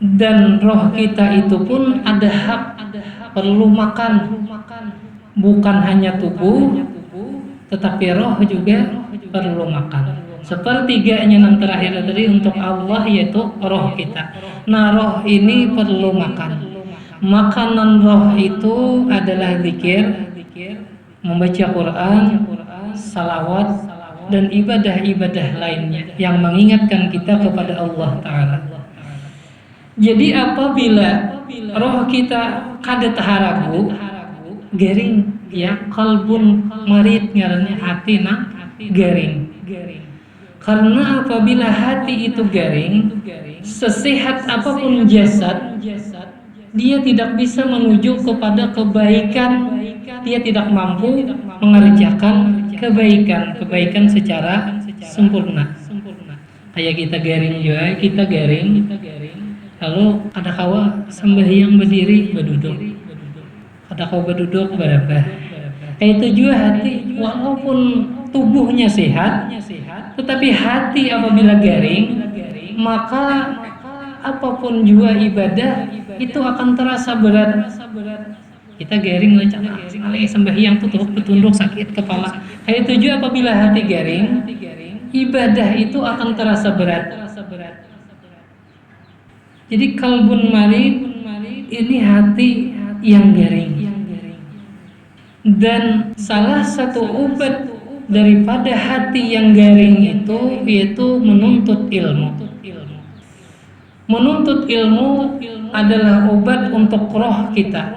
Dan roh kita itu pun ada hak, perlu makan. Bukan hanya tubuh, tetapi roh juga perlu makan. Sepertiganya yang terakhir tadi untuk Allah, yaitu roh kita. Nah, roh ini perlu makan. Makanan roh itu adalah zikir, membaca Quran, salawat, dan ibadah-ibadah lainnya yang mengingatkan kita kepada Allah Ta'ala. Jadi apabila roh kita kada taharagu, garing, ya, kalbun marid, ngarannya hati na garing. Karena apabila hati itu garing, sesehat apapun jasad, dia tidak bisa menuju kepada kebaikan. Dia tidak mampu mengerjakan kebaikan secara sempurna. Kayak kita garing juga, kita garing. Lalu ada kawa sembahyang berdiri, berduduk. Ada kawa berduduk, berapa? Kayak itu juga hati, walaupun tubuhnya sehat, tetapi hati apabila garing, maka apapun juga ibadah itu akan terasa berat. Kita garing lancar, sembahyang tuh petunduk sakit kepala. Kayak itu juga apabila hati garing, ibadah itu akan terasa berat. Jadi kalbun marid ini hati yang garing. Dan salah satu obat daripada hati yang garing itu yaitu menuntut ilmu. Menuntut ilmu adalah obat untuk roh kita.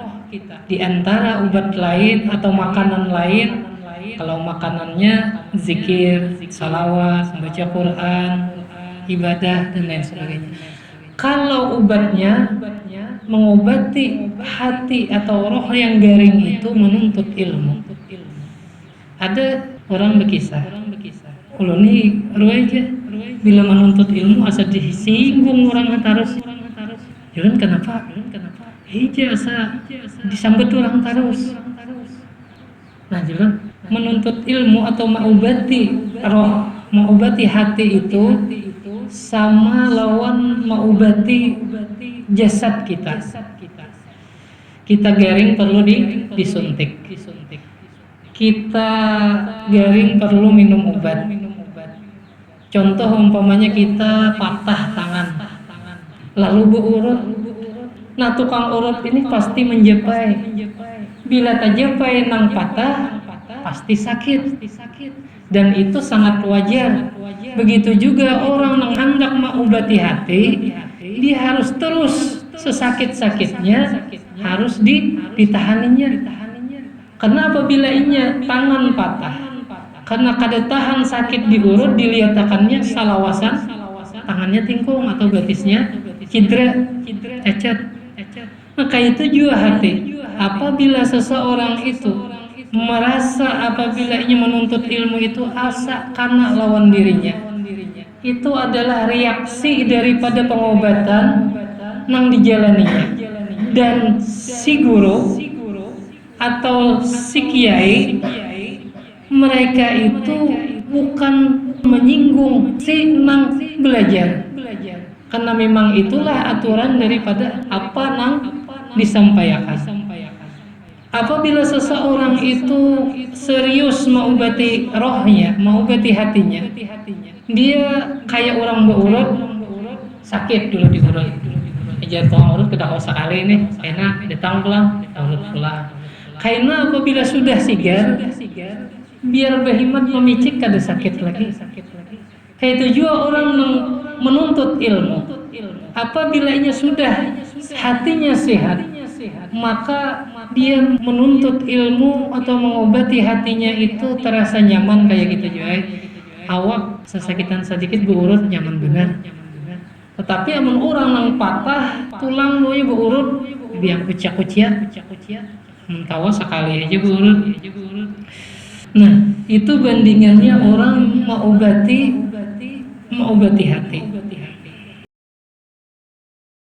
Di antara obat lain atau makanan lain, kalau makanannya zikir, salawat, membaca Quran, ibadah dan lain sebagainya. Kalau obatnya mengobati hati atau roh yang garing itu menuntut ilmu. Ada orang berkisah, kalau nih aja bila menuntut ilmu asa disinggung orang terus. Jalan kenapa? Hija asa disambut orang terus. Nah, jalan menuntut ilmu atau mengobati roh, mengobati hati itu sama lawan mengobati jasad kita. Kita garing perlu disuntik. Kita garing perlu minum obat. Contoh umpamanya kita patah tangan, lalu berurut. Nah, tukang urut ini pasti menjepai. Bila terjepai nang patah, pasti sakit. Dan itu sangat wajar. Begitu juga orang yang hendak mengobati hati, dia harus terus sesakit-sakitnya harus ditahaninya. Karena apabila inya tangan patah, karena kada tahan sakit diurut, diliatakannya salawasan, tangannya tingkung atau betisnya cedera, cacat. Maka itu juga hati. Apabila seseorang itu merasa apabila ia menuntut ilmu itu asa karena lawan dirinya, itu adalah reaksi daripada pengobatan yang dijalaninya. Dan si guru atau si kiai, mereka itu bukan menyinggung si nang belajar, karena memang itulah aturan daripada apa nang disampaikan. Apabila seseorang itu serius mengobati rohnya, mengobati hatinya, dia kayak orang berurut, sakit dulu diurut. Jatuh urut kedah sekali nih, enak datang pulang, urut pulang. Karena apabila sudah sigar, biar berhikmat memicik kada sakit lagi. Kayak itu juga orang menuntut ilmu. Apabila ia sudah hatinya sehat, maka dia menuntut ilmu atau mengobati hatinya itu terasa nyaman kayak gitu juga. Awak sesakitan sedikit berurut nyaman benar. Tetapi amun orang yang patah tulang mau berurut, biang kuciak-kuciak, tawa sekali aja berurut. Nah, itu bandingannya orang mengobati hati.